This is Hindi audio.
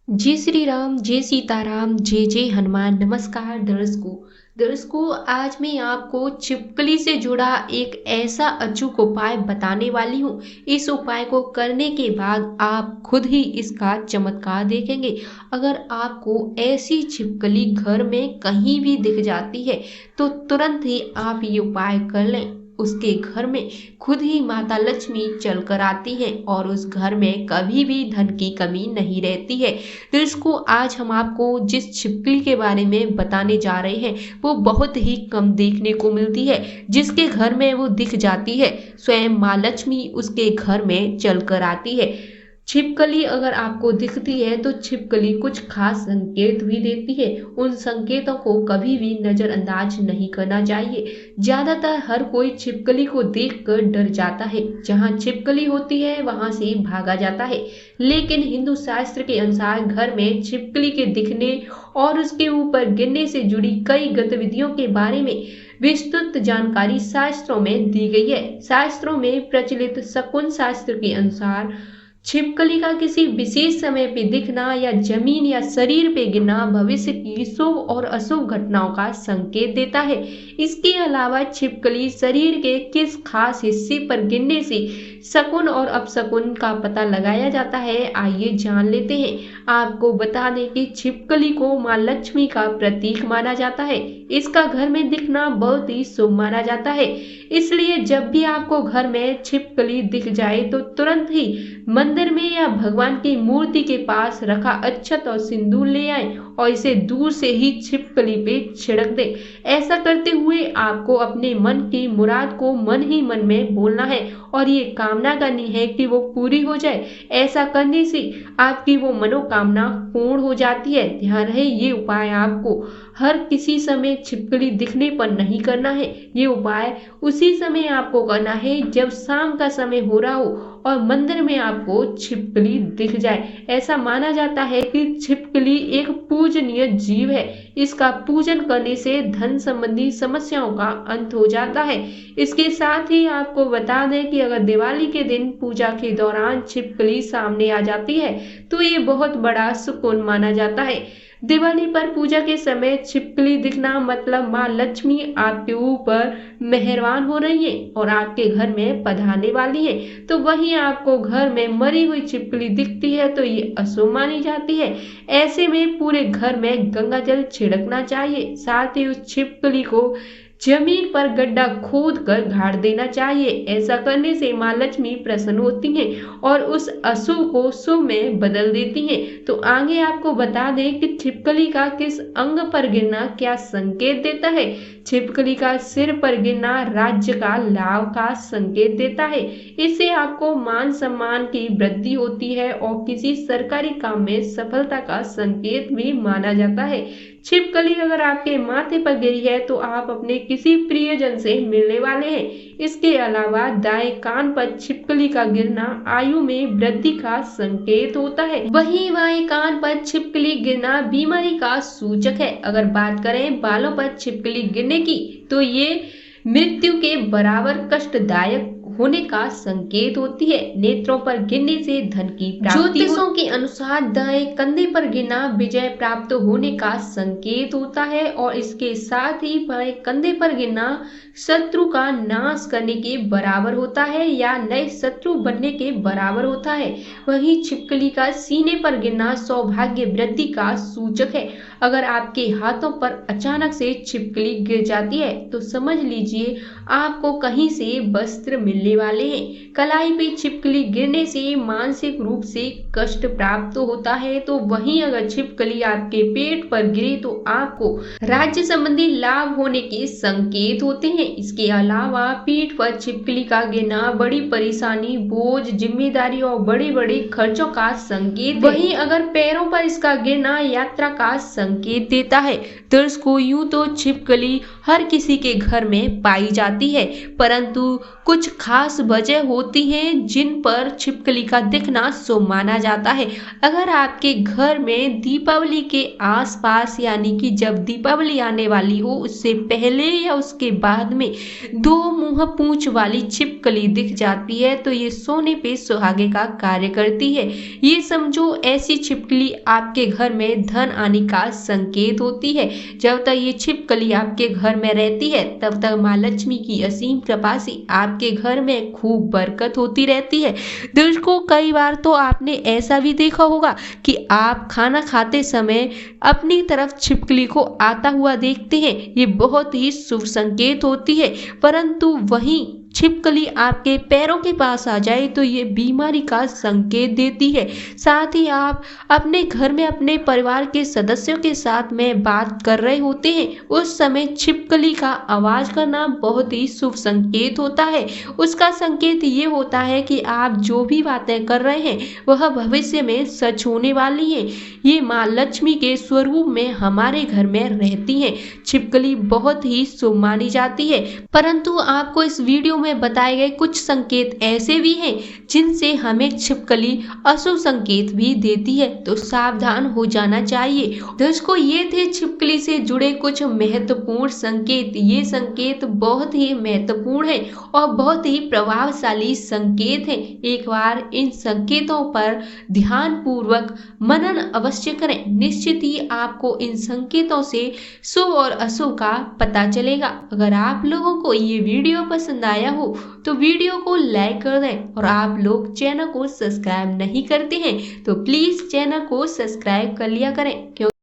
जय श्री राम, जय सीताराम, जय जय हनुमान। नमस्कार दर्शकों, आज मैं आपको छिपकली से जुड़ा एक ऐसा अचूक उपाय बताने वाली हूँ। इस उपाय को करने के बाद आप खुद ही इसका चमत्कार देखेंगे। अगर आपको ऐसी छिपकली घर में कहीं भी दिख जाती है तो तुरंत ही आप ये उपाय कर लें। उसके घर में खुद ही माता लक्ष्मी चलकर आती हैं और उस घर में कभी भी धन की कमी नहीं रहती है। तो इसको आज हम आपको जिस छिपकली के बारे में बताने जा रहे हैं वो बहुत ही कम देखने को मिलती है। जिसके घर में वो दिख जाती है स्वयं माँ लक्ष्मी उसके घर में चलकर आती है। छिपकली अगर आपको दिखती है तो छिपकली कुछ खास संकेत भी देती है। उन संकेतों को कभी भी नजरअंदाज नहीं करना चाहिए। ज्यादातर हर कोई छिपकली को देखकर डर जाता है। जहां छिपकली होती है वहां से भागा जाता है। लेकिन हिंदू शास्त्र के अनुसार घर में छिपकली के दिखने और उसके ऊपर गिरने से जुड़ी कई गतिविधियों के बारे में विस्तृत जानकारी शास्त्रों में दी गई है। शास्त्रों में प्रचलित शकुन शास्त्र के अनुसार छिपकली का किसी विशेष समय पे दिखना या जमीन या शरीर पे गिरना भविष्य की शुभ और अशुभ घटनाओं का संकेत देता है। इसके अलावा छिपकली शरीर के किस खास हिस्से पर गिरने से शकुन और अपशकुन का पता लगाया जाता है, आइए जान लेते हैं। आपको बता दें कि छिपकली को माँ लक्ष्मी का प्रतीक माना जाता है। इसका घर में दिखना बहुत ही शुभ माना जाता है। इसलिए जब भी आपको घर में छिपकली दिख जाए तो तुरंत ही मंदिर में या भगवान की मूर्ति के पास रखा अक्षत और सिंदूर ले आए और इसे दूर से ही छिपकली पे छिड़क दे। ऐसा करते हुए आपको अपने मन की मुराद को मन ही मन में बोलना है और ये कामना करनी है कि वो पूरी हो जाए। ऐसा करने से आपकी वो मनोकामना पूर्ण हो जाती है। ध्यान रहे ये उपाय आपको हर किसी समय छिपकली दिखने पर नहीं करना है। ये उपाय उसी समय आपको करना है जब शाम का समय हो रहा हो और मंदिर में आपको छिपकली दिख जाए। ऐसा माना जाता है कि छिपकली एक पूजनीय जीव है। इसका पूजन करने से धन संबंधी समस्याओं का अंत हो जाता है। इसके साथ ही आपको बता दें कि अगर दिवाली के दिन पूजा के दौरान छिपकली सामने आ जाती है तो ये बहुत बड़ा सुकून माना जाता है। दिवाली पर पूजा के समय छिपकली दिखना मतलब माँ लक्ष्मी आपके ऊपर मेहरबान हो रही है और आपके घर में पधारने वाली है। तो वहीं आपको घर में मरी हुई छिपकली दिखती है तो ये अशुभ मानी जाती है। ऐसे में पूरे घर में गंगा जल छिड़कना चाहिए। साथ ही उस छिपकली को जमीन पर गड्ढा खोद कर गाड़ देना चाहिए। ऐसा करने से माँ लक्ष्मी प्रसन्न होती हैं और उस अशुभ को शुभ में बदल देती हैं। तो आगे आपको बता दें कि छिपकली का किस अंग पर गिरना क्या संकेत देता है। छिपकली का सिर पर गिरना राज्य का लाभ का संकेत देता है। इससे आपको मान सम्मान की वृद्धि होती है और किसी सरकारी काम में सफलता का संकेत भी माना जाता है। छिपकली अगर आपके माथे पर गिरी है तो आप अपने किसी प्रियजन से मिलने वाले हैं। इसके अलावा दाएं कान पर छिपकली का गिरना आयु में वृद्धि का संकेत होता है। वहीं बाएं कान पर छिपकली गिरना बीमारी का सूचक है। अगर बात करें बालों पर छिपकली गिरने की तो ये मृत्यु के बराबर कष्टदायक होने का संकेत होती है। नेत्रों पर गिरने से धन की प्राप्ति। ज्योतिषों के अनुसार दाएं कंधे पर गिरना विजय प्राप्त होने का संकेत होता है और इसके साथ ही बाएं कंधे पर गिरना शत्रु का नाश करने के बराबर होता है या नए शत्रु बनने के बराबर होता है। वहीं छिपकली का सीने पर गिरना सौभाग्य वृद्धि का सूचक है। अगर आपके हाथों पर अचानक से छिपकली गिर जाती है तो समझ लीजिए आपको कहीं से वस्त्र मिलने वाले हैं। कलाई पे छिपकली गिरने से मानसिक रूप से कष्ट प्राप्त होता है। तो वहीं अगर छिपकली आपके पेट पर गिरे तो आपको राज्य संबंधी लाभ होने के संकेत होते हैं। इसके अलावा पीठ पर छिपकली का गिरना बड़ी परेशानी, बोझ, जिम्मेदारी और बड़े बड़े खर्चों का संकेत। वहीं अगर पैरों पर इसका गिरना यात्रा का संकेत देता है। दर्शकों, यूं तो छिपकली हर किसी के घर में पाई जाती है परंतु कुछ खास खास वजह होती हैं जिन पर छिपकली का दिखना शुभ माना जाता है। अगर आपके घर में दीपावली के आसपास यानी कि जब दीपावली आने वाली हो उससे पहले या उसके बाद में दो मुंह पूंछ वाली छिपकली दिख जाती है तो ये सोने पे सुहागे का कार्य करती है। ये समझो ऐसी छिपकली आपके घर में धन आने का संकेत होती है। जब तक ये छिपकली आपके घर में रहती है तब तक माँ लक्ष्मी की असीम कृपा से आपके घर में खूब बरकत होती रहती है। दोस्तों, कई बार तो आपने ऐसा भी देखा होगा कि आप खाना खाते समय अपनी तरफ छिपकली को आता हुआ देखते हैं। ये बहुत ही शुभ संकेत होती है, परंतु वहीं छिपकली आपके पैरों के पास आ जाए तो ये बीमारी का संकेत देती है। साथ ही आप अपने घर में अपने परिवार के सदस्यों के साथ में बात कर रहे होते हैं, उस समय छिपकली का आवाज करना बहुत ही शुभ संकेत होता है। उसका संकेत ये होता है कि आप जो भी बातें कर रहे हैं वह भविष्य में सच होने वाली है। ये माँ लक्ष्मी के स्वरूप में हमारे घर में रहती हैं। छिपकली बहुत ही शुभ मानी जाती है, परंतु आपको इस वीडियो में बताए गए कुछ संकेत ऐसे भी हैं जिनसे हमें छिपकली अशुभ संकेत भी देती है, तो सावधान हो जाना चाहिए। दोस्तों, ये थे छिपकली से जुड़े कुछ महत्वपूर्ण संकेत। ये संकेत बहुत ही महत्वपूर्ण है और बहुत ही प्रभावशाली संकेत है। एक बार इन संकेतों पर ध्यान पूर्वक मनन अवश्य करें। निश्चित ही आपको इन संकेतों से शुभ और अशुभ का पता चलेगा। अगर आप लोगों को ये वीडियो पसंद आया हो तो वीडियो को लाइक कर दें, और आप लोग चैनल को सब्सक्राइब नहीं करते हैं तो प्लीज चैनल को सब्सक्राइब कर लिया करें, क्योंकि